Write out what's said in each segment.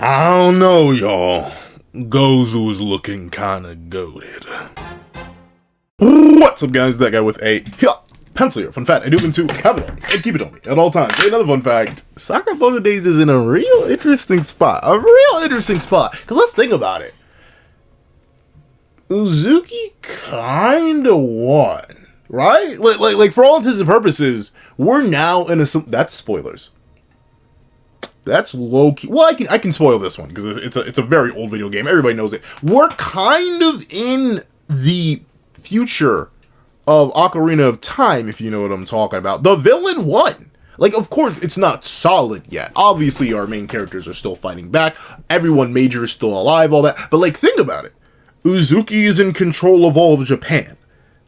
I don't know, y'all. Gozu's looking kinda goated. What's up, guys? That guy with a pencil here. Fun fact, I do mean to have it on me and keep it on me at all times. Another fun fact, Sakamotodays is in a real interesting spot. Because let's think about it. Uzuki kinda won, right? Like for all intents and purposes, we're now in a... That's spoilers. That's low key. Well, I can spoil this one because it's a very old video game. Everybody knows it. We're kind of in the future of Ocarina of Time, if you know what I'm talking about. The villain won. Like, of course, it's not solid yet. Obviously, our main characters are still fighting back. Everyone major is still alive, all that. But, like, think about it. Uzuki is in control of all of Japan.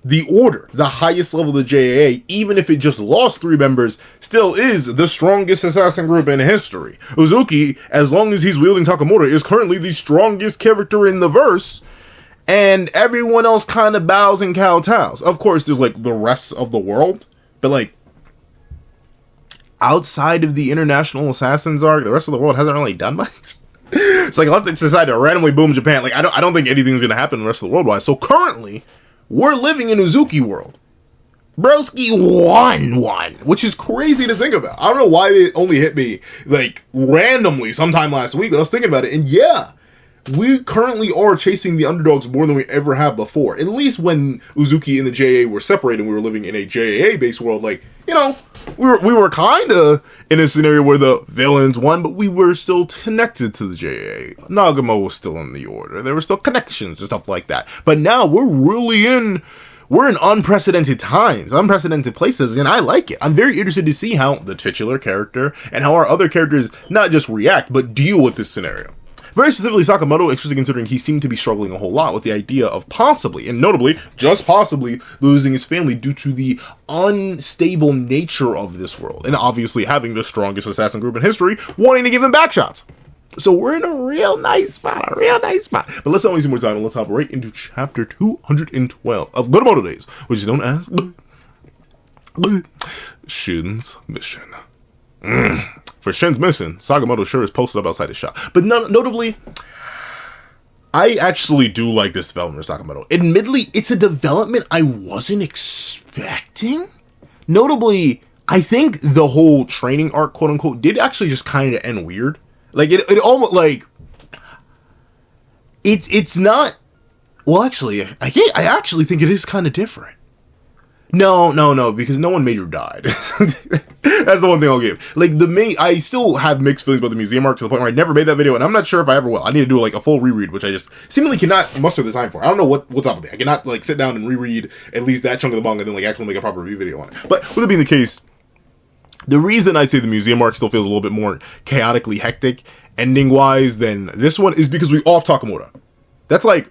The Order, the highest level of the JAA, even if it just lost 3 members, still is the strongest assassin group in history. Uzuki, as long as he's wielding Sakamoto, is currently the strongest character in the verse, and everyone else kind of bows and kowtows. Of course, there's, like, the rest of the world, but, like, outside of the International Assassins arc, the rest of the world hasn't really done much. It's like, unless they decide to randomly boom Japan, like, I don't think anything's gonna happen in the rest of the world wise. So currently, we're living in Uzuki world. Broski won, which is crazy to think about. I don't know why it only hit me, like, randomly sometime last week, but I was thinking about it, and yeah, we currently are chasing the underdogs more than we ever have before. At least when Uzuki and the JA were separated and we were living in a JA-based world, like, you know, we were kind of in a scenario where the villains won, but we were still connected to the JA. Nagamo was still in the Order. There were still connections and stuff like that. But now we're in unprecedented times, unprecedented places, and I like it. I'm very interested to see how the titular character and how our other characters not just react, but deal with this scenario. Very specifically, Sakamoto, especially considering he seemed to be struggling a whole lot with the idea of possibly, and notably, just possibly, losing his family due to the unstable nature of this world. And obviously having the strongest assassin group in history, wanting to give him back shots. So we're in a real nice spot, But let's not waste more time, and let's hop right into chapter 212 of Sakamotodays, which is known as Shin's Mission. For Shin's mission, Sakamoto sure is posted up outside his shop. But notably, I actually do like this development of Sakamoto. Admittedly, it's a development I wasn't expecting. Notably, I think the whole training arc, quote unquote, did actually just kind of end weird. Like, it almost, like, it's not, well, actually, I actually think it is kind of different. No, because no one major died. That's the one thing I'll give. Like, I still have mixed feelings about the museum arc to the point where I never made that video, and I'm not sure if I ever will. I need to do, like, a full reread, which I just seemingly cannot muster the time for. I don't know what's up with it. I cannot, like, sit down and reread at least that chunk of the manga and then, like, actually make a proper review video on it. But with it being the case, the reason I'd say the museum arc still feels a little bit more chaotically hectic, ending-wise, than this one is because we off Sakamoto. That's, like,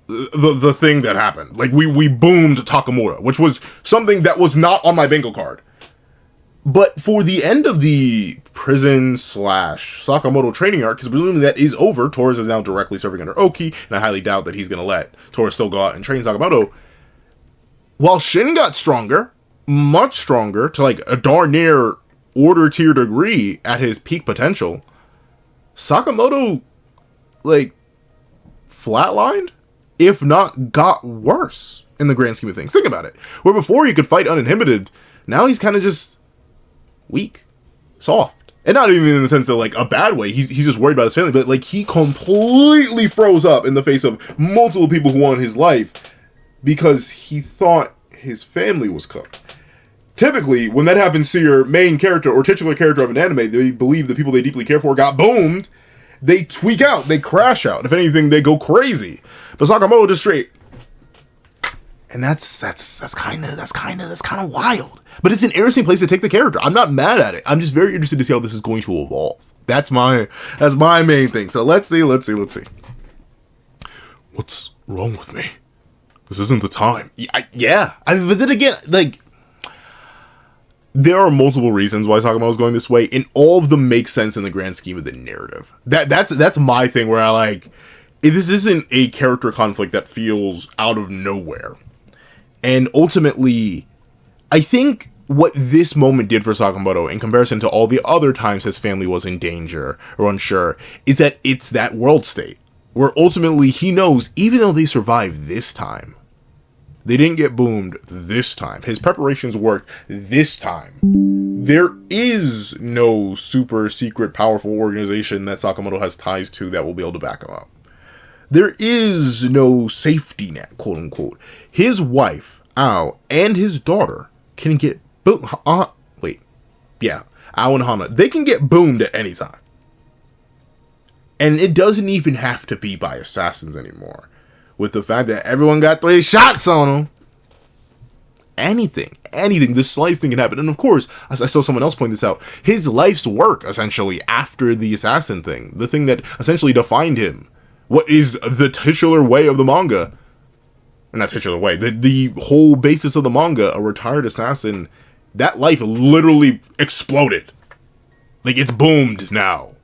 the thing that happened. Like, we boomed Sakamoto, which was something that was not on my bingo card. But for the end of the prison / Sakamoto training arc, because presumably that is over, Torres is now directly serving under Oki, and I highly doubt that he's going to let Torres still go out and train Sakamoto. While Shin got stronger, much stronger, to like a darn near Order tier degree at his peak potential, Sakamoto, like, flatlined? If not got worse in the grand scheme of things. Think about it. Where before he could fight uninhibited, now he's kind of just weak, soft. And not even in the sense of, like, a bad way. He's just worried about his family, but, like, he completely froze up in the face of multiple people who wanted his life because he thought his family was cooked. Typically, when that happens to your main character or titular character of an anime, they believe the people they deeply care for got boomed. They tweak out, they crash out. If anything, they go crazy. But Sakamoto just straight. And that's kind of wild. But it's an interesting place to take the character. I'm not mad at it. I'm just very interested to see how this is going to evolve. That's my main thing. So let's see. What's wrong with me? This isn't the time. Yeah. But then again, like, there are multiple reasons why Sakamoto's going this way, and all of them make sense in the grand scheme of the narrative. That's my thing, where I like, this isn't a character conflict that feels out of nowhere. And ultimately, I think what this moment did for Sakamoto in comparison to all the other times his family was in danger or unsure is that it's that world state where ultimately he knows, even though they survived this time, they didn't get boomed this time. His preparations worked this time. There is no super secret powerful organization that Sakamoto has ties to that will be able to back him up. There is no safety net, quote unquote. His wife, Ao, and his daughter can get Ao and Hana, they can get boomed at any time. And it doesn't even have to be by assassins anymore. With the fact that everyone got 3 shots on them. Anything, the slightest thing can happen. And of course, as I saw someone else point this out, his life's work, essentially, after the assassin thing, the thing that essentially defined him, what is the titular way of the manga, not titular way, the whole basis of the manga, a retired assassin, that life literally exploded. Like, it's boomed now.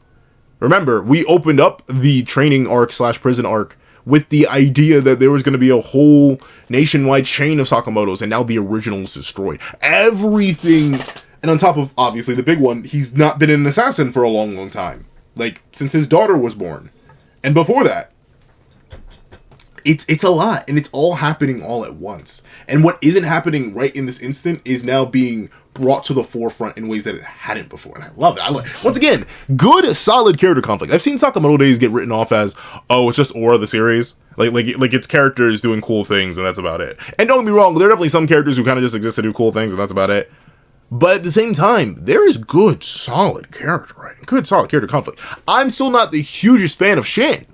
Remember, we opened up the training arc / prison arc with the idea that there was going to be a whole nationwide chain of Sakamotos, and now the original is destroyed. Everything, and on top of, obviously, the big one, he's not been an assassin for a long, long time. Like, since his daughter was born. And before that. It's a lot, and it's all happening all at once. And what isn't happening right in this instant is now being brought to the forefront in ways that it hadn't before, and I love it. Once again, good, solid character conflict. I've seen Sakamoto Days get written off as, oh, it's just Aura the series. Like it's characters doing cool things, and that's about it. And don't get me wrong, there are definitely some characters who kind of just exist to do cool things, and that's about it. But at the same time, there is good, solid character writing. Good, solid character conflict. I'm still not the hugest fan of Shin,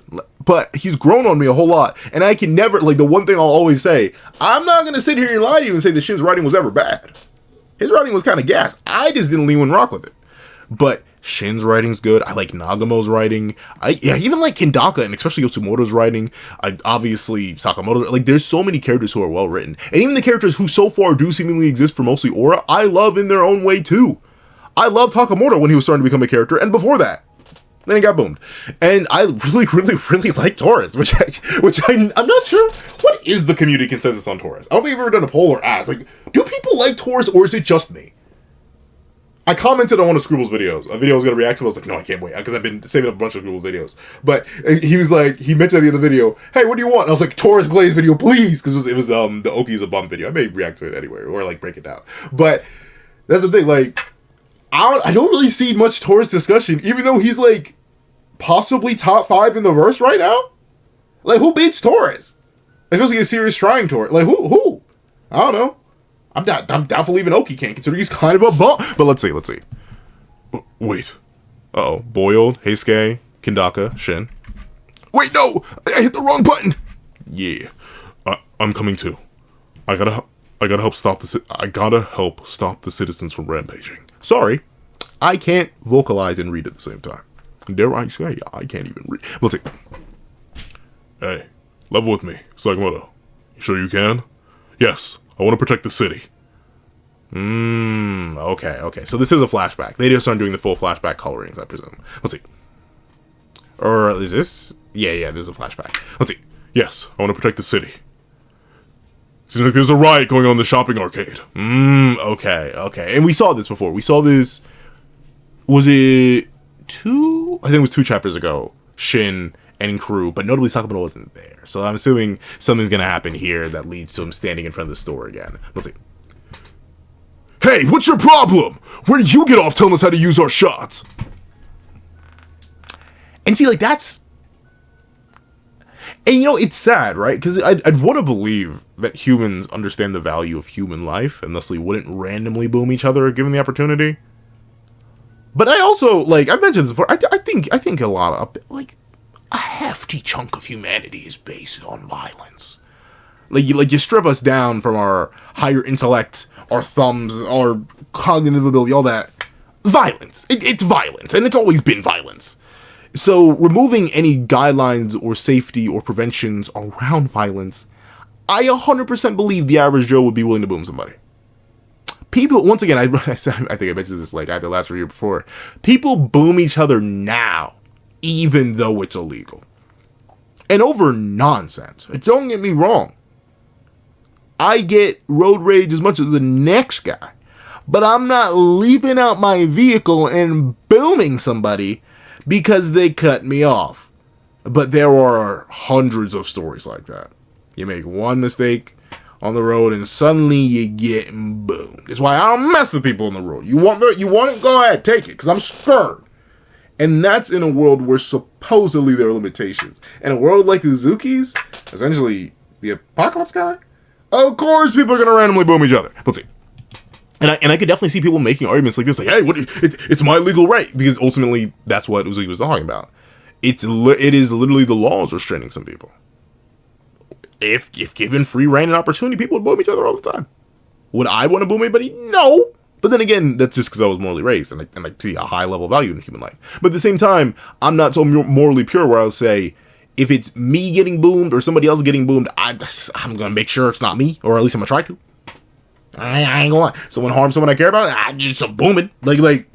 but he's grown on me a whole lot. And I can never, like, the one thing I'll always say, I'm not going to sit here and lie to you and say that Shin's writing was ever bad. His writing was kind of gas. I just didn't lean and rock with it. But Shin's writing's good. I like Nagamo's writing. I even like Kendaka, and especially Yotsumoto's writing. Obviously Sakamoto. Like, there's so many characters who are well written, and even the characters who so far do seemingly exist for mostly Aura, I love in their own way too. I loved Sakamoto when he was starting to become a character, and before that, then he got boomed. And I really like Taurus, I'm not sure what is the community consensus on Taurus. I don't think I've ever done a poll or asked, like, do people like Taurus or is it just me? I commented on one of Scribble's videos. A video I was going to react to. I was like, no, I can't wait. Because I've been saving up a bunch of Scribble videos. But he was like, he mentioned at the end of the video, hey, what do you want? And I was like, Taurus Glaze video, please. Because it was the Oki's a bum video. I may react to it anyway. Or like break it down. But that's the thing. Like, I don't really see much Taurus discussion. Even though he's like possibly top 5 in the verse right now. Like, who beats Taurus? Especially a serious trying Taurus. Like, who? I don't know. I'm doubtful even Oki can't, consider he's kind of a bum. But let's see. Wait. Uh-oh. Boiled, Heisuke, Kendaka, Shin. Wait, no! I hit the wrong button! Yeah. I'm coming too. I gotta help stop the citizens from rampaging. Sorry. I can't vocalize and read at the same time. Dare I say, I can't even read. Let's see. Hey, level with me, Sakamoto. You sure you can? Yes. I want to protect the city. Okay. So this is a flashback. They just aren't doing the full flashback colorings, I presume. Let's see. Or is this? Yeah, this is a flashback. Let's see. Yes, I want to protect the city. Seems like there's a riot going on in the shopping arcade. Okay. And we saw this before. We saw this, was it 2? I think it was 2 chapters ago. Shin and crew, but notably Sakamoto wasn't there. So I'm assuming something's gonna happen here that leads to him standing in front of the store again. Let's see. Hey, what's your problem? Where did you get off telling us how to use our shots? And see, like, that's... And, you know, it's sad, right? Because I'd want to believe that humans understand the value of human life, and thusly wouldn't randomly boom each other given the opportunity. But I also, like, I've mentioned this before, I think a lot of, like, a hefty chunk of humanity is based on violence. Like you strip us down from our higher intellect, our thumbs, our cognitive ability, all that. Violence. It's violence, and it's always been violence. So removing any guidelines or safety or preventions around violence, I 100% believe the average Joe would be willing to boom somebody. People, once again, I think I mentioned this like I had the last review before. People boom each other now, even though it's illegal. And over nonsense. Don't get me wrong. I get road rage as much as the next guy. but I'm not leaping out my vehicle and booming somebody because they cut me off. But there are hundreds of stories like that. You make one mistake on the road and suddenly you get boomed. It's why I don't mess with people on the road. You want it? Go ahead, take it, because I'm scared. And that's in a world where supposedly there are limitations. In a world like Uzuki's, essentially the apocalypse guy, of course people are going to randomly boom each other. Let's see. And I could definitely see people making arguments like this, like, hey, it's my legal right, because ultimately that's what Uzuki was talking about. It is literally the laws restraining some people. If given free reign and opportunity, people would boom each other all the time. Would I want to boom anybody? No. But then again, that's just because I was morally raised and I see a high level of value in human life. But at the same time, I'm not so morally pure where I'll say, if it's me getting boomed or somebody else getting boomed, I'm going to make sure it's not me, or at least I'm going to try to. I ain't gonna lie. Someone harms someone I care about, I just booming. Like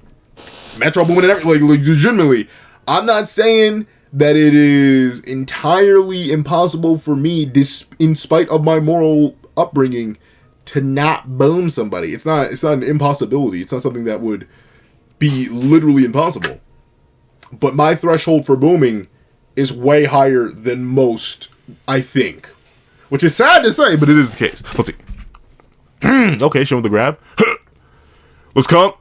Metro booming and everything. Like legitimately. I'm not saying that it is entirely impossible for me, in spite of my moral upbringing, to not boom somebody. It's not an impossibility. It's not something that would be literally impossible. But my threshold for booming is way higher than most, I think. Which is sad to say, but it is the case. Let's see. Okay, show him the grab. Let's calm.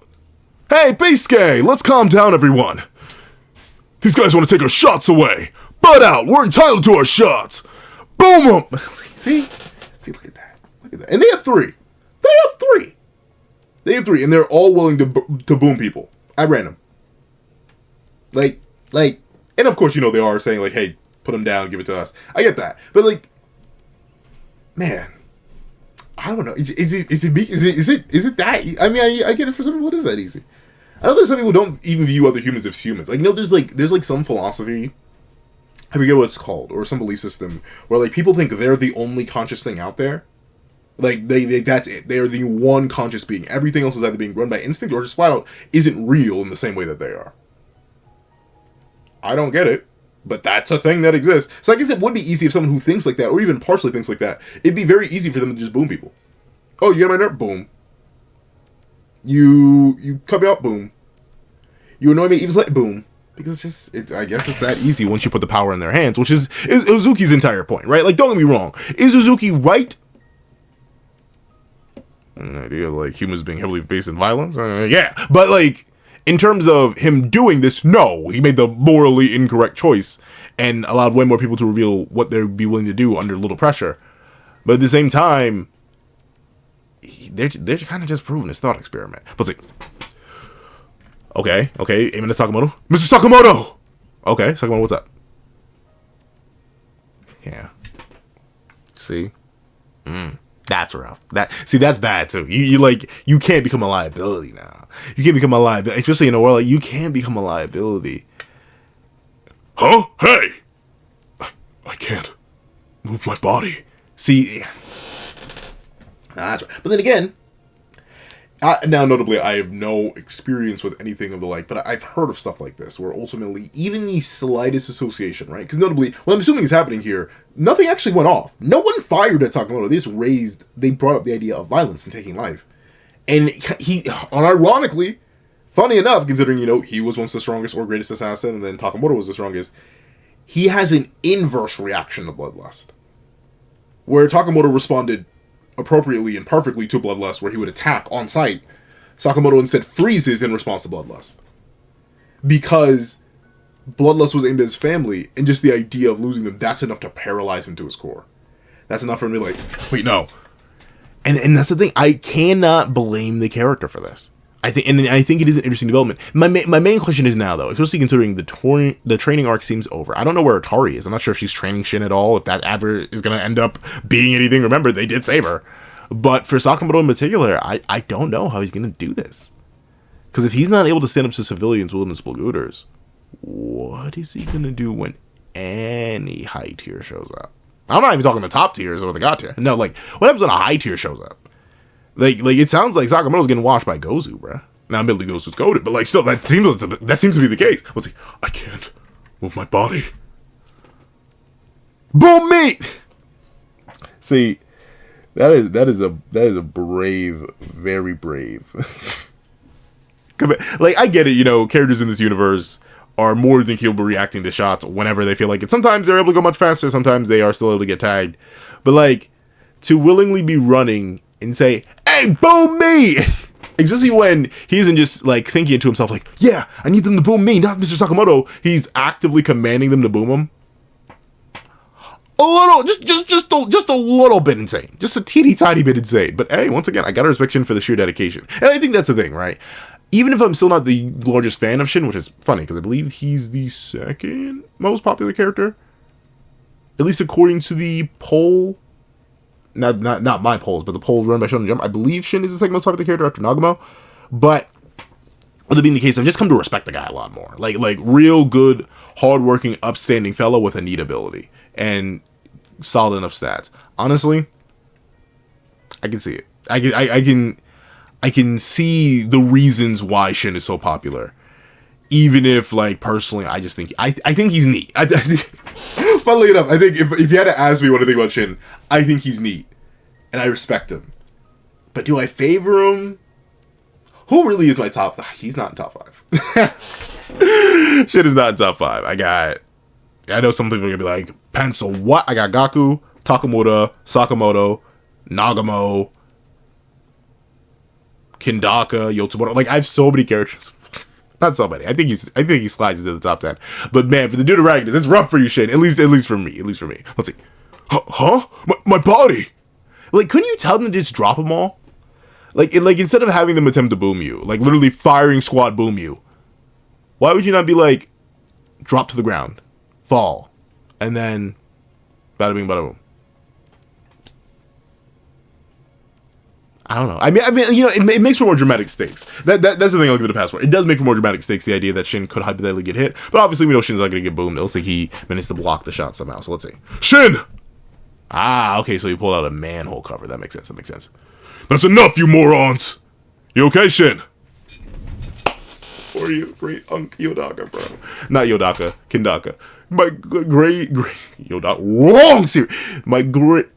Hey, Beisuke, let's calm down, everyone. These guys want to take our shots away. Butt out. We're entitled to our shots. Boom them. See, look at that. And they have three. And they're all willing to boom people at random. Like, and of course, they are saying like, hey, put them down, give it to us. I get that, but like, man. I don't know. Is it that? I mean, I get it. For some people, it is that easy. I know there's some people who don't even view other humans as humans. Like, there's some philosophy, I forget what it's called, or some belief system where like people think they're the only conscious thing out there. Like that's it. They're the one conscious being. Everything else is either being run by instinct or just flat out isn't real in the same way that they are. I don't get it. But that's a thing that exists. So I guess it would be easy if someone who thinks like that, or even partially thinks like that, it'd be very easy for them to just boom people. Oh, you get my nerve? Boom. You cut me up? Boom. You annoy me? Even boom. Because I guess it's that easy once you put the power in their hands, which is Uzuki's entire point, right? Like, don't get me wrong. Is Uzuki right? An idea of like humans being heavily based in violence? Yeah. But like, in terms of him doing this, no, he made the morally incorrect choice and allowed way more people to reveal what they'd be willing to do under little pressure. But at the same time, they're kind of just proving his thought experiment. But it's like, okay, aiming at Sakamoto. Mr. Sakamoto! Okay, Sakamoto, what's up? Yeah. See? That's rough. That's bad too. You can't become a liability now. You can't become a liability, especially in a world like you can't become a liability. Huh? Hey! I can't move my body. See, that's right. But then again, now notably, I have no experience with anything of the like, but I've heard of stuff like this, where ultimately, even the slightest association, right? Because notably, what I'm assuming is happening here, nothing actually went off. No one fired at Sakamoto. They brought up the idea of violence and taking life. And he, unironically, funny enough, considering, he was once the strongest or greatest assassin, and then Sakamoto was the strongest, he has an inverse reaction to bloodlust. Where Sakamoto responded appropriately and perfectly to bloodlust, where he would attack on sight, Sakamoto instead freezes in response to bloodlust. Because bloodlust was aimed at his family, and just the idea of losing them, that's enough to paralyze him to his core. That's enough for him to be like, wait, no. And that's the thing, I cannot blame the character for this. I think it is an interesting development. My main question is now, though, especially considering the training arc seems over. I don't know where Atari is. I'm not sure if she's training Shin at all, if that ever is going to end up being anything. Remember, they did save her. But for Sakamoto in particular, I don't know how he's going to do this. Because if he's not able to stand up to civilians with him Splaguters, what is he going to do when any high tier shows up? I'm not even talking the top tiers or the god tier. No, like, what happens when a high tier shows up? Like it sounds like Sakamoto's getting washed by Gozu, bruh. Now, admittedly, Gozu's coded, but like, still, that seems to be the case. Let's see. I can't move my body. Boom me. See, That is a brave, very brave. Like, I get it, you know, characters in this universe are more than capable of reacting to shots whenever they feel like it. Sometimes they're able to go much faster, sometimes they are still able to get tagged. But, like, to willingly be running and say, hey, boom me! Especially when he isn't just, like, thinking to himself, like, yeah, I need them to boom me, not Mr. Sakamoto. He's actively commanding them to boom him. A little, just a little bit insane. Just a teeny tiny bit insane. But hey, once again, I gotta respect Shin for the sheer dedication. And I think that's the thing, right? Even if I'm still not the largest fan of Shin, which is funny, because I believe he's the second most popular character. At least according to the poll. Not my polls, but the polls run by Shonen Jump. I believe Shin is the second most popular character after Nagamo. But with it being the case, I've just come to respect the guy a lot more. Like real good, hardworking, upstanding fellow with a neat ability. And solid enough stats. Honestly, I can see it. I can see the reasons why Shin is so popular. Even if, like, personally, I just think I think he's neat. Funnily enough, I think if you had to ask me what I think about Shin, I think he's neat, and I respect him. But do I favor him? Who really is my top? He's not in top 5. Shin is not in top 5. I know some people are gonna be like, pencil what? I got Gaku, Takamura, Sakamoto, Nagamo, Kindaka, Yotsumoto. Like, I have so many characters. Not so many. I think he slides into the top 10. But man, for the dude of it's rough for you, Shin. At least for me. Let's see. Huh? My body. Like, couldn't you tell them to just drop them all? Like instead of having them attempt to boom you, like literally firing squad boom you, why would you not be like, drop to the ground, fall, and then bada bing bada boom? I don't know. I mean, you know, it makes for more dramatic stakes. That's the thing I'll give it a pass for. It does make for more dramatic stakes, the idea that Shin could hypothetically get hit. But obviously we know Shin's not going to get boomed. It looks like he managed to block the shot somehow. So let's see. Shin! Ah, okay, so he pulled out a manhole cover. That makes sense. That's enough, you morons! You okay, Shin? Or you, great Unc Yodaka, bro. Not Yodaka, Kindaka. My great Yodaka. Wrong series! My great...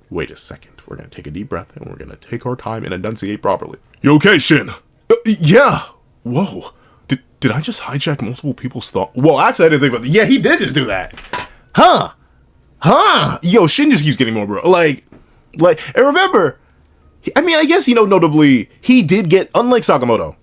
Wait a second. We're going to take a deep breath, and we're going to take our time and enunciate properly. You okay, Shin? Yeah. Whoa. Did I just hijack multiple people's thoughts? Well, actually, I didn't think about that. Yeah, he did just do that. Huh? Yo, Shin just keeps getting more, bro. Like, and remember, I mean, I guess, you know, notably, he did get, unlike Sakamoto.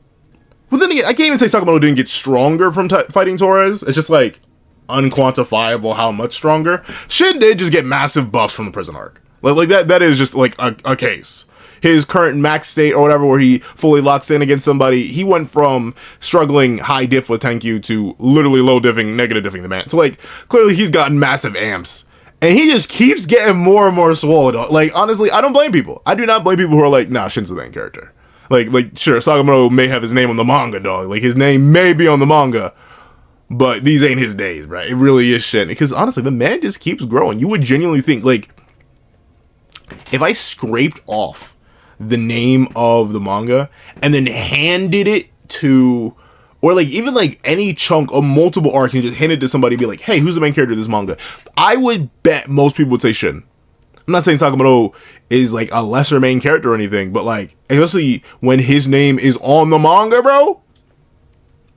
Well, then again, I can't even say Sakamoto didn't get stronger from fighting Torres. It's just, like, unquantifiable how much stronger. Shin did just get massive buffs from the prison arc. Like that is just like a case. His current max state or whatever, where he fully locks in against somebody, he went from struggling high diff with Tenkyu to literally low diffing, negative diffing the man. So like, clearly he's gotten massive amps. And he just keeps getting more and more swole. Like, honestly, I don't blame people. I do not blame people who are like, nah, Shin's the main character. Like sure, Sakamoto may have his name on the manga, dog. Like, his name may be on the manga. But these ain't his days, right? It really is Shin. Because honestly, the man just keeps growing. You would genuinely think, like, if I scraped off the name of the manga and then handed it to, or like even like any chunk of multiple arcs and just hand it to somebody and be like, hey, who's the main character of this manga? I would bet most people would say Shin. I'm not saying Sakamoto is like a lesser main character or anything, but like, especially when his name is on the manga, bro,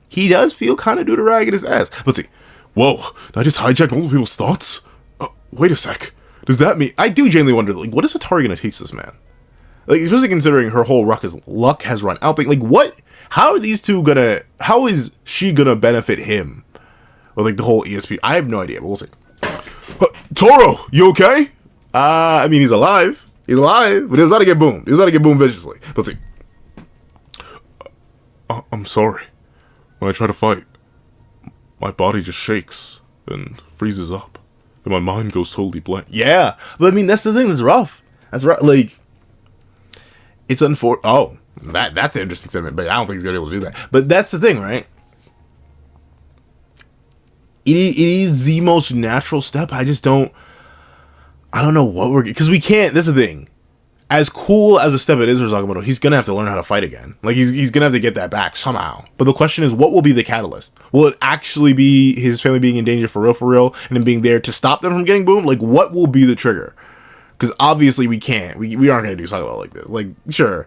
he does feel kind of do-to-rag in his ass. Let's see. Whoa, did I just hijack multiple people's thoughts? Wait a sec. Does that mean... I do genuinely wonder, like, what is Atari going to teach this man? Like, especially considering her whole luck has run out. Like, what... How are these two gonna... How is she gonna benefit him? Or, like, the whole ESP... I have no idea, but we'll see. Toro, you okay? I mean, he's alive. He's alive, but he was about to get boomed. He was about to get boomed viciously. Let's see. I'm sorry. When I try to fight, my body just shakes and freezes up. And my mind goes totally blank. Yeah, but I mean, that's the thing that's rough. That's rough. Like, it's unfortunate. Oh, that's an interesting sentiment, but I don't think he's gonna be able to do that. But that's the thing, right? It is the most natural step. I don't know what we're... Because we can't... That's the thing. As cool as a step it is for Sakamoto, he's gonna have to learn how to fight again. Like, he's gonna have to get that back somehow. But the question is, what will be the catalyst? Will it actually be his family being in danger for real, and him being there to stop them from getting boomed? Like, what will be the trigger? Because obviously we can't. We aren't going to do Sakamoto like this. Like, sure.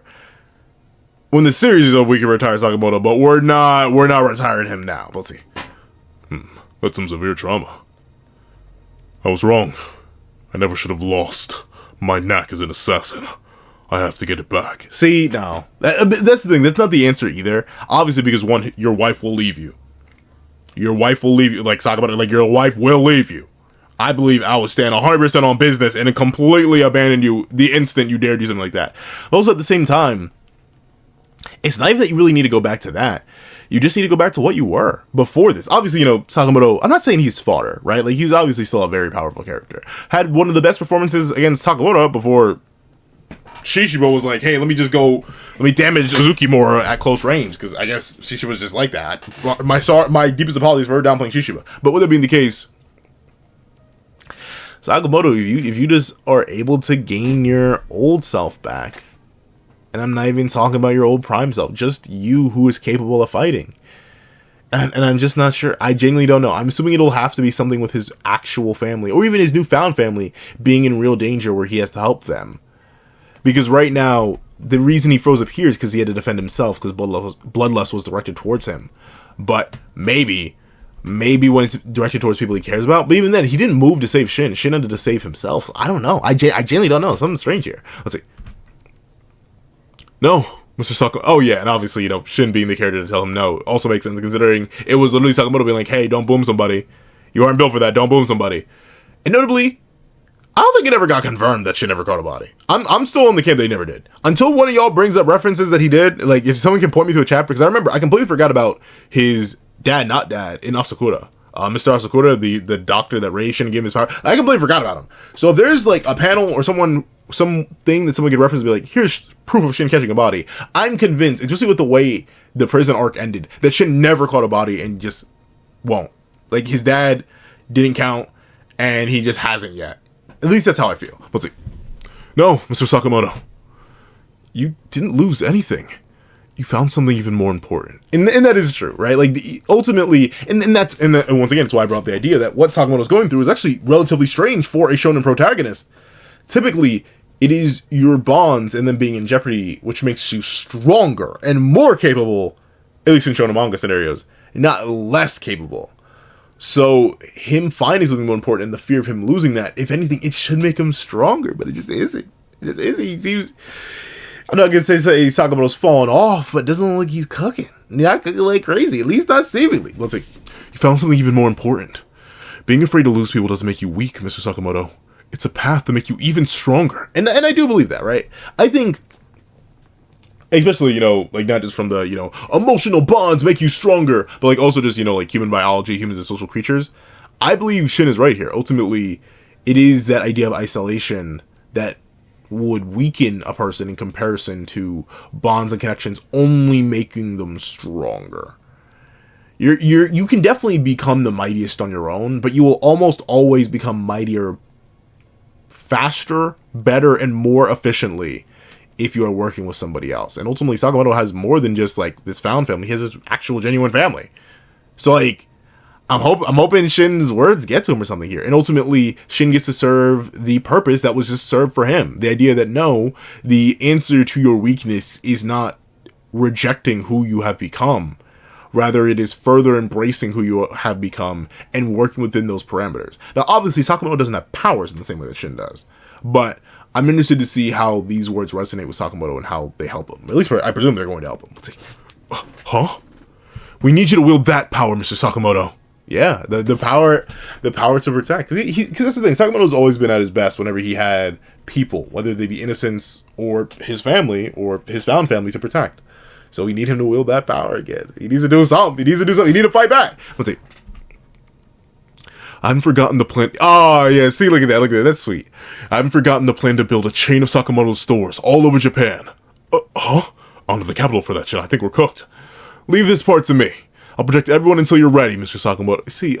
When the series is over, we can retire Sakamoto, but we're not retiring him now. Let's see. That's some severe trauma. I was wrong. I never should have lost my knack as an assassin. I have to get it back. See, no. That's the thing. That's not the answer either. Obviously, because one, your wife will leave you. Your wife will leave you. Like, Sakamoto, like, your wife will leave you. I believe I would stand 100% on business and completely abandon you the instant you dare do something like that. Also, at the same time, it's not even that you really need to go back to that. You just need to go back to what you were before this. Obviously, Sakamoto, I'm not saying he's fodder, right? Like, he's obviously still a very powerful character. Had one of the best performances against Sakamoto before Shishiba was like, hey, let me damage Uzuki more at close range, because I guess Shishiba was just like that. My deepest apologies for her downplaying Shishiba. But with it being the case, Sakamoto, if you just are able to gain your old self back, and I'm not even talking about your old prime self, just you who is capable of fighting. And I'm just not sure. I genuinely don't know. I'm assuming it'll have to be something with his actual family, or even his newfound family, being in real danger where he has to help them. Because right now, the reason he froze up here is because he had to defend himself, because bloodlust was directed towards him. But maybe when it's directed towards people he cares about. But even then, he didn't move to save Shin. Shin had to save himself. So I don't know. I genuinely don't know. Something strange here. Let's see. No, Mr. Sakamoto. Oh, yeah, and obviously, Shin being the character to tell him no also makes sense, considering it was literally Sakamoto being like, hey, don't boom somebody. You aren't built for that. Don't boom somebody. And notably, I don't think it ever got confirmed that Shin never caught a body. I'm still in the camp that he never did. Until one of y'all brings up references that he did, like, if someone can point me to a chapter, because I remember, I completely forgot about his not dad, in Asakura. Mr. Asakura, the doctor that raised Shin and gave him his power. I completely forgot about him. So if there's, like, a panel or something that someone could reference and be like, here's proof of Shin catching a body, I'm convinced, especially with the way the prison arc ended, that Shin never caught a body and just won't. Like, his dad didn't count, and he just hasn't yet. At least that's how I feel. Let's see. No, Mr. Sakamoto. You didn't lose anything. You found something even more important. And that is true, right? Like, ultimately, and once again, that's why I brought up the idea that what Sakamoto's going through is actually relatively strange for a shonen protagonist. Typically, it is your bonds and them being in jeopardy which makes you stronger and more capable, at least in shonen manga scenarios, not less capable. So, him finding something more important and the fear of him losing that, if anything, it should make him stronger, but it just isn't. It just isn't. He seems... I'm not going to say Sakamoto's falling off, but it doesn't look like he's cooking. Not cooking like crazy, at least not seemingly. Let's see. You found something even more important. Being afraid to lose people doesn't make you weak, Mr. Sakamoto. It's a path to make you even stronger. And I do believe that, right? I think, especially, like, not just from the, emotional bonds make you stronger, but, like, also just, like, human biology, humans as social creatures. I believe Shin is right here. Ultimately, it is that idea of isolation that would weaken a person in comparison to bonds and connections only making them stronger. You can definitely become the mightiest on your own, but you will almost always become mightier faster, better, and more efficiently if you are working with somebody else. And ultimately, Sakamoto has more than just, like, this found family. He has his actual genuine family. So, like, I'm hoping Shin's words get to him or something here. And ultimately, Shin gets to serve the purpose that was just served for him. The idea that, no, the answer to your weakness is not rejecting who you have become. Rather, it is further embracing who you have become and working within those parameters. Now, obviously, Sakamoto doesn't have powers in the same way that Shin does. But I'm interested to see how these words resonate with Sakamoto and how they help him. At least, I presume they're going to help him. Let's see. Huh? We need you to wield that power, Mr. Sakamoto. Yeah, the power to protect. Because that's the thing. Sakamoto's always been at his best whenever he had people, whether they be innocents or his family or his found family, to protect. So we need him to wield that power again. He needs to do something. He needs to fight back. Let's see. I haven't forgotten the plan. Oh, yeah. See, look at that. Look at that. That's sweet. I haven't forgotten the plan to build a chain of Sakamoto's stores all over Japan. Huh? On to the capital for that shit. I think we're cooked. Leave this part to me. I'll protect everyone until you're ready, Mr. Sakamoto. See,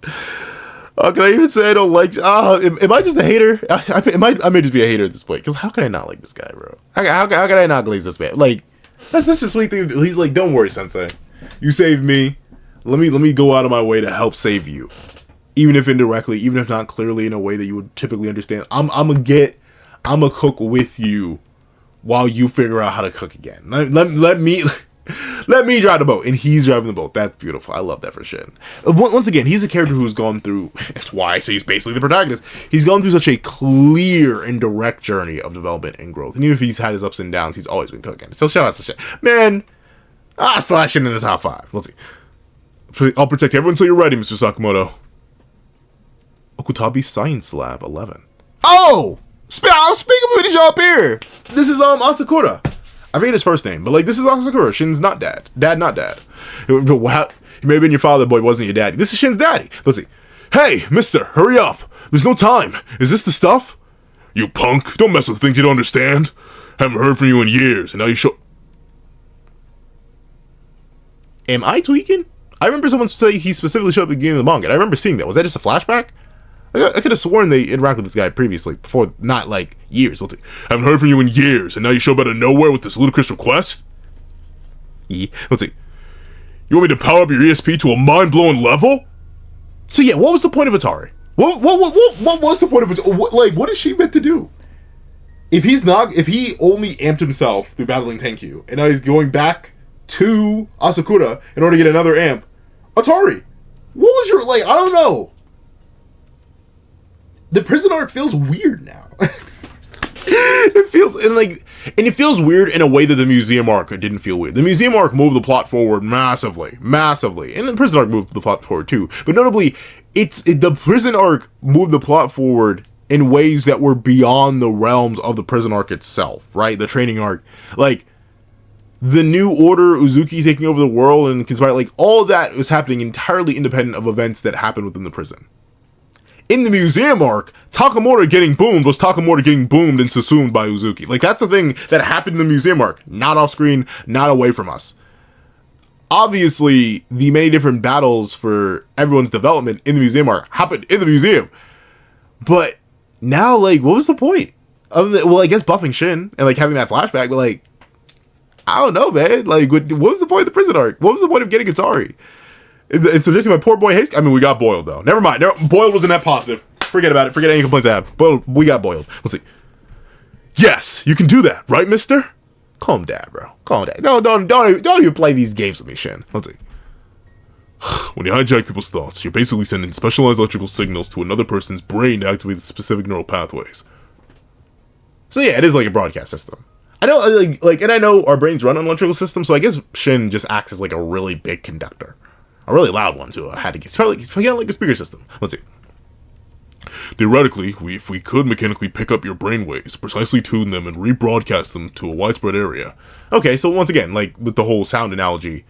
can I even say I don't like... am I just a hater? I may just be a hater at this point. Because how can I not like this guy, bro? How can I not glaze this man? Like, that's such a sweet thing. He's like, don't worry, sensei. You saved me. Let me go out of my way to help save you. even if indirectly, even if not clearly in a way that you would typically understand. I'm gonna cook with you while you figure out how to cook again. Let me drive the boat, and he's driving the boat. That's beautiful. I love that for Shin. Once again, he's a character who's gone through. That's why I say he's basically the protagonist. He's gone through such a clear and direct journey of development and growth. And even if he's had his ups and downs, he's always been cooking. So shout out to Shin, man. Slash Shin in the top 5. Let's see. I'll protect everyone until you're ready, Mr. Sakamoto. Okutabi Science Lab 11. Oh! Speaking of footage up here! This is Asakura. I forget his first name, but like this is Asakura. Shin's not dad. Dad, not dad. He may have been your father, but he wasn't your daddy. This is Shin's daddy. Let's see. Hey, mister, hurry up. There's no time. Is this the stuff? You punk. Don't mess with things you don't understand. Haven't heard from you in years, and now you show... Am I tweaking? I remember someone say he specifically showed up at the beginning of the manga. I remember seeing that. Was that just a flashback? I could have sworn they interacted with this guy previously, before, not like years. Haven't heard from you in years, and now you show up out of nowhere with this ludicrous request? Yeah. Let's see. You want me to power up your ESP to a mind-blowing level? So yeah, what was the point of Atari? What was the point of Atari? What is she meant to do? If he only amped himself through battling Tenkyu, and now he's going back to Asakura in order to get another amp, Atari, what was your, I don't know. The prison arc feels weird now. It feels weird in a way that the museum arc didn't feel weird. The museum arc moved the plot forward massively, and the prison arc moved the plot forward too. But notably, the prison arc moved the plot forward in ways that were beyond the realms of the prison arc itself, right? The training arc, the new order, Uzuki taking over the world and conspiring, all that was happening entirely independent of events that happened within the prison. In the museum arc, Sakamoto getting boomed was Sakamoto getting boomed and subsumed by Uzuki. That's the thing that happened in the museum arc. Not off screen, not away from us. Obviously, the many different battles for everyone's development in the museum arc happened in the museum. But now, what was the point? I guess buffing Shin and having that flashback, but I don't know, man. What was the point of the prison arc? What was the point of getting Atari? It's suggesting my poor boy Haste. I mean, we got boiled though. Never mind. Boiled wasn't that positive. Forget about it. Forget any complaints I have. But we got boiled. Let's see. Yes, you can do that, right, mister? Calm down, bro. Calm down. Don't even play these games with me, Shin. Let's see. When you hijack people's thoughts, you're basically sending specialized electrical signals to another person's brain to activate specific neural pathways. So yeah, it is like a broadcast system. I know, and I know our brains run on electrical systems, so I guess Shin just acts as a really big conductor. A really loud one, too. It's probably like a speaker system. Let's see. Theoretically, if we could mechanically pick up your brainwaves, precisely tune them, and rebroadcast them to a widespread area. Okay, so once again, with the whole sound analogy,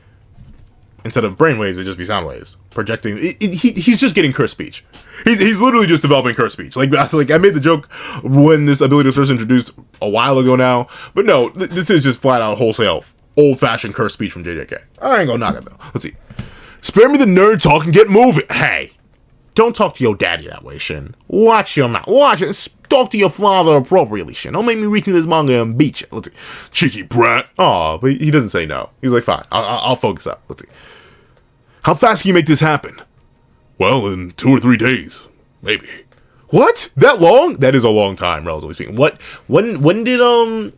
instead of brainwaves, it'd just be sound waves. Projecting. He's just getting cursed speech. He's literally just developing cursed speech. I made the joke when this ability was first introduced a while ago now, but no, this is just flat out wholesale, old-fashioned cursed speech from JJK. I ain't gonna knock it, though. Let's see. Spare me the nerd talk and get moving. Hey, don't talk to your daddy that way, Shin. Watch your mouth. Watch it. Talk to your father appropriately, Shin. Don't make me read through this manga and beat you. Let's see. Cheeky brat. Oh, but he doesn't say no. He's like, fine. I'll focus up. Let's see. How fast can you make this happen? Well, in 2 or 3 days. Maybe. What? That long? That is a long time, relatively speaking. When did,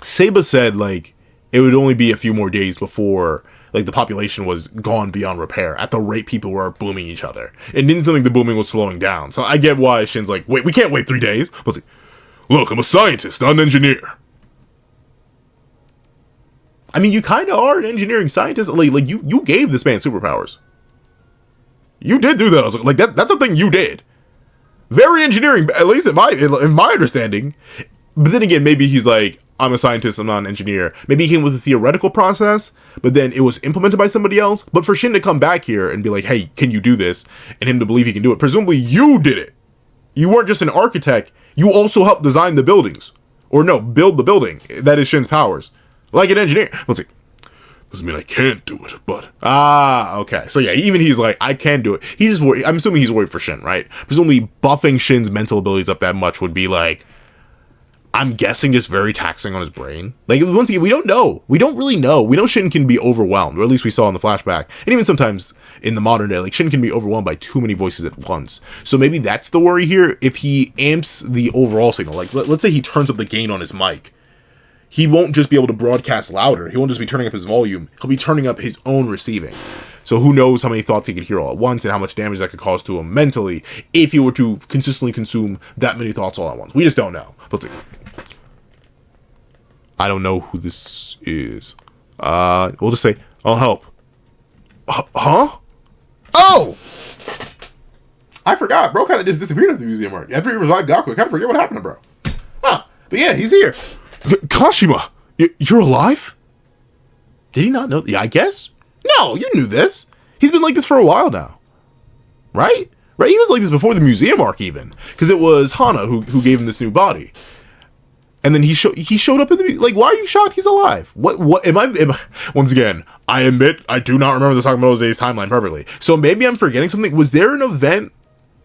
Seba said, it would only be a few more days before... the population was gone beyond repair at the rate people were booming each other. And didn't feel like the booming was slowing down. So I get why Shin's wait, we can't wait 3 days. Let's see. Look, I'm a scientist, not an engineer. I mean, you kind of are an engineering scientist. You gave this man superpowers. You did do that. I was that's a thing you did. Very engineering, at least in my understanding. But then again, maybe he's I'm a scientist, I'm not an engineer. Maybe he came with a theoretical process, but then it was implemented by somebody else. But for Shin to come back here and be hey, can you do this? And him to believe he can do it. Presumably you did it. You weren't just an architect. You also helped design the buildings. Or no, build the building. That is Shin's powers. Like an engineer. Let's see. Doesn't mean I can't do it, but... okay. So yeah, even he's I can do it. He's just worried. I'm assuming he's worried for Shin, right? Presumably buffing Shin's mental abilities up that much would be I'm guessing just very taxing on his brain. Like, once again, we don't know. We don't really know. We know Shin can be overwhelmed, or at least we saw in the flashback. And even sometimes in the modern day, like, Shin can be overwhelmed by too many voices at once. So maybe that's the worry here. If he amps the overall signal, like, let's say he turns up the gain on his mic, he won't just be able to broadcast louder. He won't just be turning up his volume. He'll be turning up his own receiving. So who knows how many thoughts he could hear all at once and how much damage that could cause to him mentally if he were to consistently consume that many thoughts all at once. We just don't know. Let's see. I don't know who this is. We'll just say, I'll help. Huh? Oh! I forgot. Bro kind of just disappeared at the museum arc. After he revived Gaku, I kind of forget what happened to bro. Huh. But yeah, he's here. Kashima, you're alive? Did he not know? Yeah, I guess. No, you knew this. He's been like this for a while now. Right? Right? He was like this before the museum arc even. Because it was Hana who gave him this new body. And then he showed up in the... Like, why are you shocked he's alive? What am I... Once again, I admit I do not remember the Sakamoto Days timeline perfectly. So maybe I'm forgetting something. Was there an event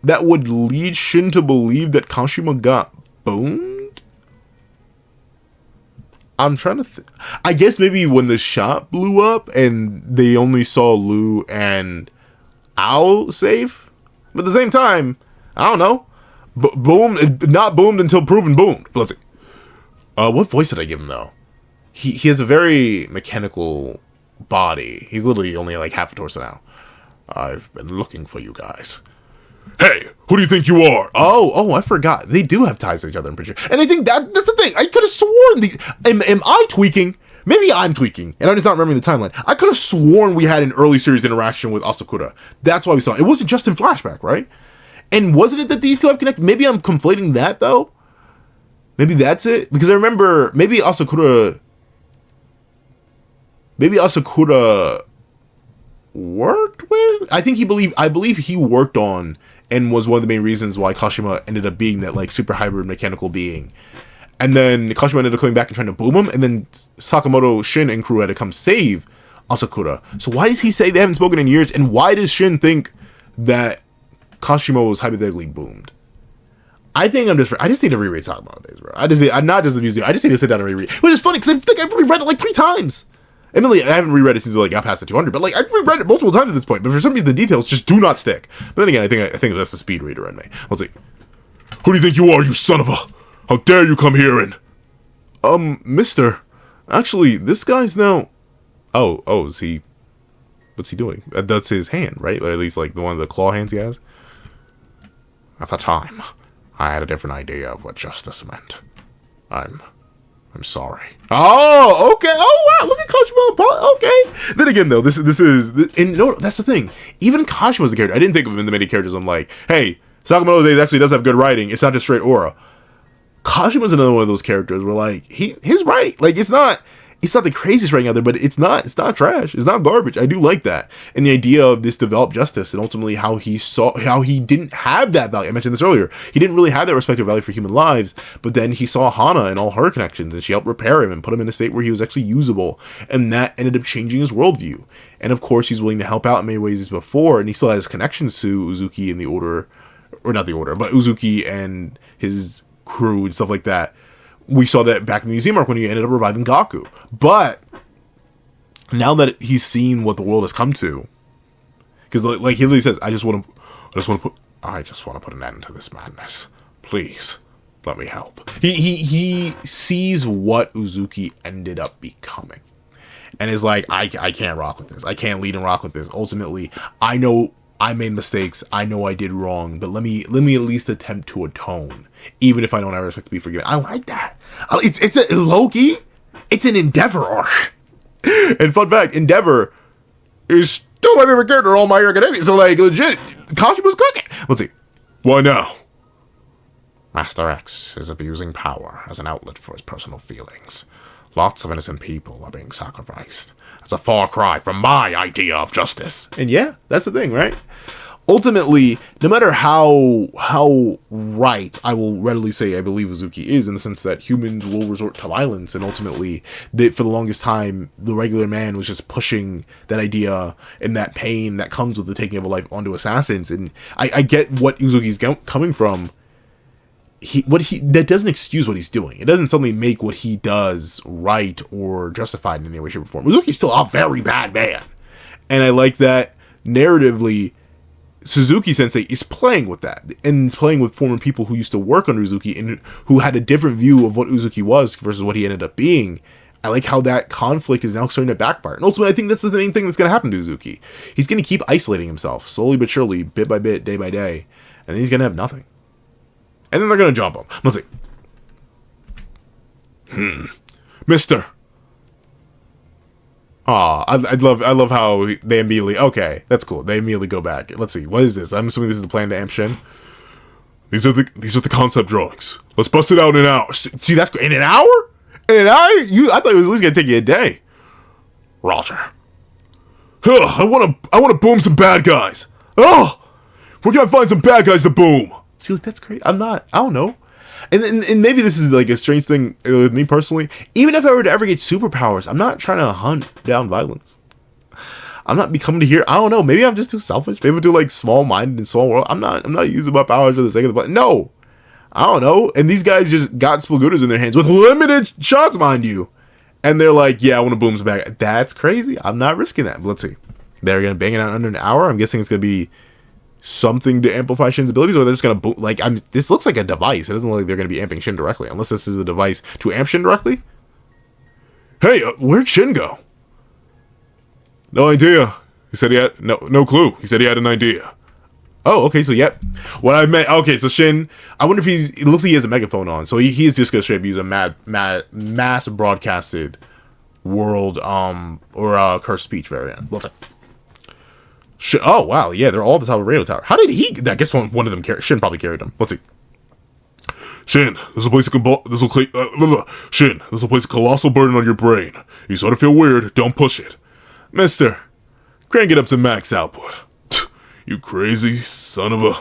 that would lead Shin to believe that Kashima got boned? I'm trying to I guess maybe when the shop blew up and they only saw Lu and Ao safe. But at the same time, I don't know. Not boomed until proven boomed. But let's see. What voice did I give him though? He has a very mechanical body. He's literally only like half a torso now. I've been looking for you guys. Hey, who do you think you are? Oh, I forgot. They do have ties to each other, I'm pretty sure. And I think that's the thing. I could have sworn these... Am I tweaking? Maybe I'm tweaking, and I'm just not remembering the timeline. I could have sworn we had an early series interaction with Asakura. That's why we saw it. It wasn't just in flashback, right? And wasn't it that these two have connected? Maybe I'm conflating that, though? Maybe that's it? Because I remember... Maybe Asakura worked with... I believe he worked on... and was one of the main reasons why Kashima ended up being that, like, super hybrid mechanical being. And then Kashima ended up coming back and trying to boom him, and then Sakamoto, Shin, and crew had to come save Asakura. So why does he say they haven't spoken in years, and why does Shin think that Kashima was hypothetically boomed? I think I just need to reread Sakamoto Days, bro. I'm not just the museum. I just need to sit down and reread. Which is funny, because I think I've reread it like 3 times. Emily, I haven't reread it since I got past the 200, but like I've reread it multiple times at this point. But for some reason, the details just do not stick. But then again, I think that's the speed reader in me. Let's see. Who do you think you are, you son of a? How dare you come here and... Mister. Actually, this guy's now... Oh, is he... What's he doing? That's his hand, right? Or at least like the one of the claw hands he has. At the time, I had a different idea of what justice meant. I'm sorry. Oh, okay. Oh, wow. Look at Kashima. Okay. Then again, though, this is... And no, that's the thing. Even Kashima's a character. I didn't think of him in the many characters. I'm like, hey, Sakamoto Days actually does have good writing. It's not just straight aura. Kashima's another one of those characters where, like, his writing... Like, it's not the craziest writing out there, but it's not trash. It's not garbage. I do like that. And the idea of this developed justice and ultimately how he didn't have that value. I mentioned this earlier. He didn't really have that respect or value for human lives, but then he saw Hana and all her connections, and she helped repair him and put him in a state where he was actually usable, and that ended up changing his worldview. And of course, he's willing to help out in many ways as before, and he still has connections to Uzuki and the Order, or not the Order, but Uzuki and his crew and stuff like that. We saw that back in the museum arc when he ended up reviving Gaku. But now that he's seen what the world has come to, because like he literally says, I just want to put an end to this madness. Please let me help. He sees what Uzuki ended up becoming, and is like, I can't rock with this. I can't lead and rock with this. Ultimately, I know I made mistakes. I know I did wrong, but let me at least attempt to atone, even if I don't ever expect to be forgiven. I like that. It's a low-key. It's an Endeavor arc. And fun fact, Endeavor is still my favorite character in all My Hero Academia. So like legit, Kashima's cooking. Let's see. Why now? Master X is abusing power as an outlet for his personal feelings. Lots of innocent people are being sacrificed. That's a far cry from my idea of justice. And yeah, that's the thing, right? Ultimately, no matter how right I will readily say I believe Uzuki is, in the sense that humans will resort to violence, and ultimately, for the longest time, the regular man was just pushing that idea and that pain that comes with the taking of a life onto assassins. And I get what Uzuki's coming from. that doesn't excuse what he's doing. It doesn't suddenly make what he does right or justified in any way, shape, or form. Uzuki's still a very bad man. And I like that narratively, Suzuki Sensei is playing with that. And is playing with former people who used to work under Uzuki and who had a different view of what Uzuki was versus what he ended up being. I like how that conflict is now starting to backfire. And ultimately, I think that's the main thing that's going to happen to Uzuki. He's going to keep isolating himself, slowly but surely, bit by bit, day by day. And then he's going to have nothing. And then they're going to jump him. Let's see. Mister. Aw, I love how they immediately, okay, that's cool. They immediately go back. Let's see, what is this? I'm assuming this is the plan to amp Shin. These are the concept drawings. Let's bust it out in an hour. See, that's in an hour? In an hour? I thought it was at least gonna take you a day. Roger. I wanna boom some bad guys. Oh, where can I find some bad guys to boom? See, like, that's crazy. I don't know. And maybe this is like a strange thing with me personally. Even if I were to ever get superpowers, I'm not trying to hunt down violence. I'm not becoming to here. I don't know. Maybe I'm just too selfish. Maybe I'm too like small-minded and small world. I'm not using my powers for the sake of the button. No, I don't know. And these guys just got Splagootas in their hands with limited shots, mind you. And they're like, yeah, I want to boom some back. That's crazy. I'm not risking that. But let's see. They're gonna bang it out under an hour. I'm guessing it's gonna be something to amplify Shin's abilities, or they're just gonna boot. Like, this looks like a device. It doesn't look like they're gonna be amping Shin directly, unless this is a device to amp Shin directly. Hey, where'd Shin go? No idea. He said he had no clue. He said he had an idea. Oh, okay. So yep. What I meant. Okay, so Shin. I wonder if it looks like he has a megaphone on, so he's just gonna straight up use a mass broadcasted world or cursed speech variant. Let's see. Oh, wow. Yeah, they're all at the top of a radio tower. How did he... I guess one of them Shin probably carried them. Let's see. Shin, this will place Shin, this will place a colossal burden on your brain. You sort of feel weird. Don't push it. Mister, crank it up to max output. You crazy son of a...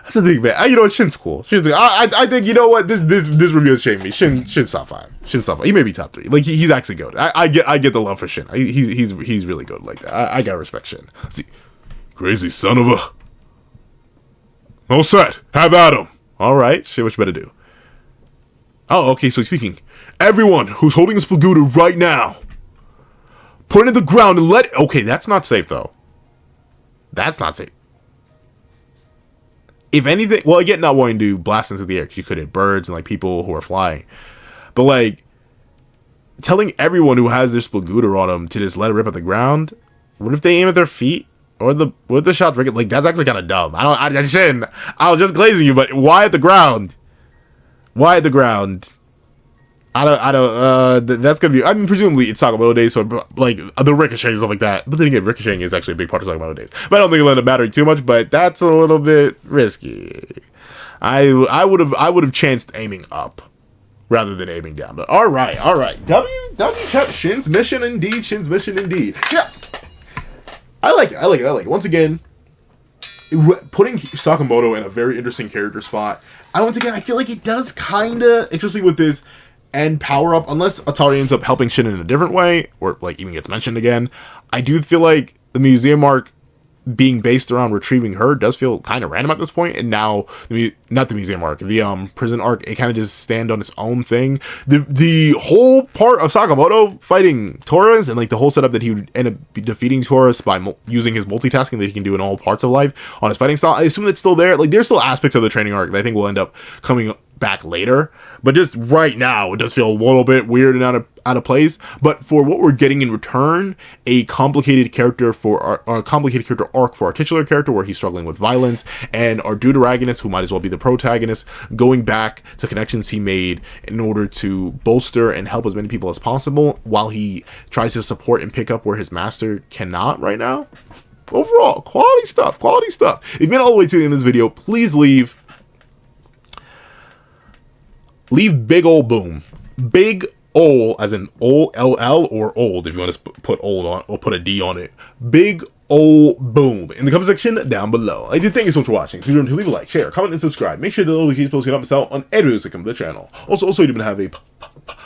That's the thing, man. You know what? Shin's cool. Shin's like, I think, you know what? This review has shamed me. Shin's top 5. Shin's top 5. He may be top 3. Like, he's actually good. I get the love for Shin. He's really good like that. I gotta respect Shin. Let's see. Crazy son of a... All set. Have at him. All right. Shit, what you better do? Oh, okay. So he's speaking. Everyone who's holding a Splagooda right now, put it in the ground and let... Okay, that's not safe, though. That's not safe. If anything, well, again, not wanting to blast into the air because you could hit birds and like people who are flying, but like telling everyone who has their Splagooda on them to just let it rip at the ground. What if they aim at their feet or what if the shots like that's actually kind of dumb. I shouldn't. I was just glazing you, but why at the ground? Why at the ground? That's gonna be. I mean, presumably it's Sakamoto days, so like the ricochet and stuff like that. But then again, ricocheting is actually a big part of Sakamoto days. But I don't think it'll end up mattering too much. But that's a little bit risky. I would have chanced aiming up rather than aiming down. But all right. Shin's mission indeed. Shin's mission indeed. Yeah, I like it. Once again, putting Sakamoto in a very interesting character spot. I feel like it does kinda, especially with this and power up, unless Atari ends up helping Shin in a different way, or like even gets mentioned again. I do feel like the museum arc being based around retrieving her does feel kind of random at this point, and now not the museum arc, the prison arc, it kind of just stand on its own thing. The whole part of Sakamoto fighting Torres and like the whole setup that he would end up defeating Torres by using his multitasking that he can do in all parts of life on his fighting style, I assume that's still there. Like there's still aspects of the training arc that I think will end up coming back later, but just right now it does feel a little bit weird and out of place. But for what we're getting in return, a complicated character arc for our titular character where he's struggling with violence, and our deuteragonist, who might as well be the protagonist, going back to connections he made in order to bolster and help as many people as possible while he tries to support and pick up where his master cannot right now. Overall, quality stuff. If you made it all the way to the end of this video, please leave big ol' boom. Big ol' as in O-L-L or old if you want to put old on or put a D on it. Big ol' boom in the comment section down below. I did thank you so much for watching. Please remember to leave a like, share, comment, and subscribe. Make sure that all the keys posts get up out on every music on the channel. Also, you even have a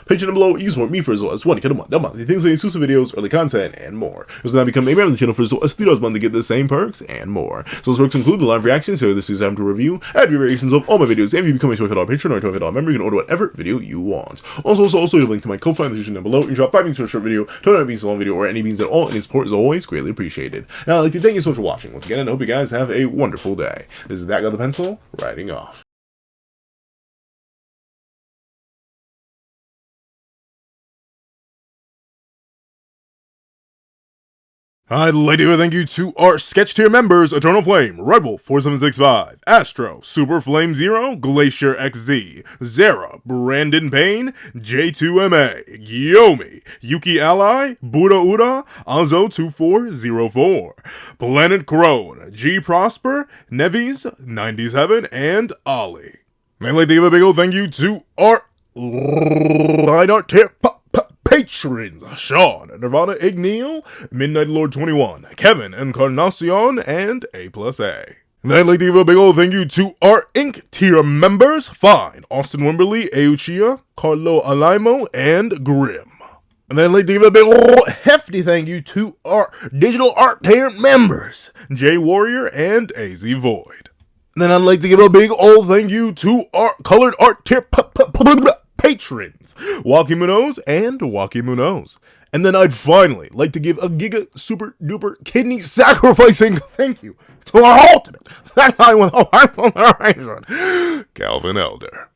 Patreon down below, you support me for as well as $1 a month. Things like exclusive videos, early content, and more. So now become a member of the channel for as well as $3 a month to get the same perks and more. So those perks include the live reactions, so this is time to review, add variations of all my videos, and if you become a $25 Patreon or $25 member, you can order whatever video you want. Also, you have a link to my Ko-Fi in the description down below. You can drop 5 beans for a short video, 29 beans for a long video, or any beans at all, and your support is always greatly appreciated. Now, I'd like to thank you so much for watching. Once again, I hope you guys have a wonderful day. This is That Guy with the Pencil, writing off. I'd like to thank you to our sketch tier members: Eternal Flame, Rebel 4765, Astro, Super Flame Zero, Glacier XZ, Zara, Brandon Payne, J2MA, Gyomi, Yuki Ally, Buddha Uda, Azo 2404, Planet Crone, G Prosper, Nevis 97, and Ollie. I'd like to give a big old thank you to our line art tier patrons: Sean, Nirvana Igneal, Midnight Lord 21, Kevin Encarnacion, and A+A. And I'd like to give a big old thank you to our Inc. tier members: Fine, Austin Wimberly, Euchia, Carlo Alaimo, and Grim. And then I'd like to give a big old hefty thank you to our digital art tier members: J Warrior and AZ Void. And then I'd like to give a big old thank you to our colored art tier patrons: Waki Munoz and Waki Munoz. And then I'd finally like to give a giga super duper kidney sacrificing thank you to our ultimate, that guy with a heart on the horizon, Calvin Elder.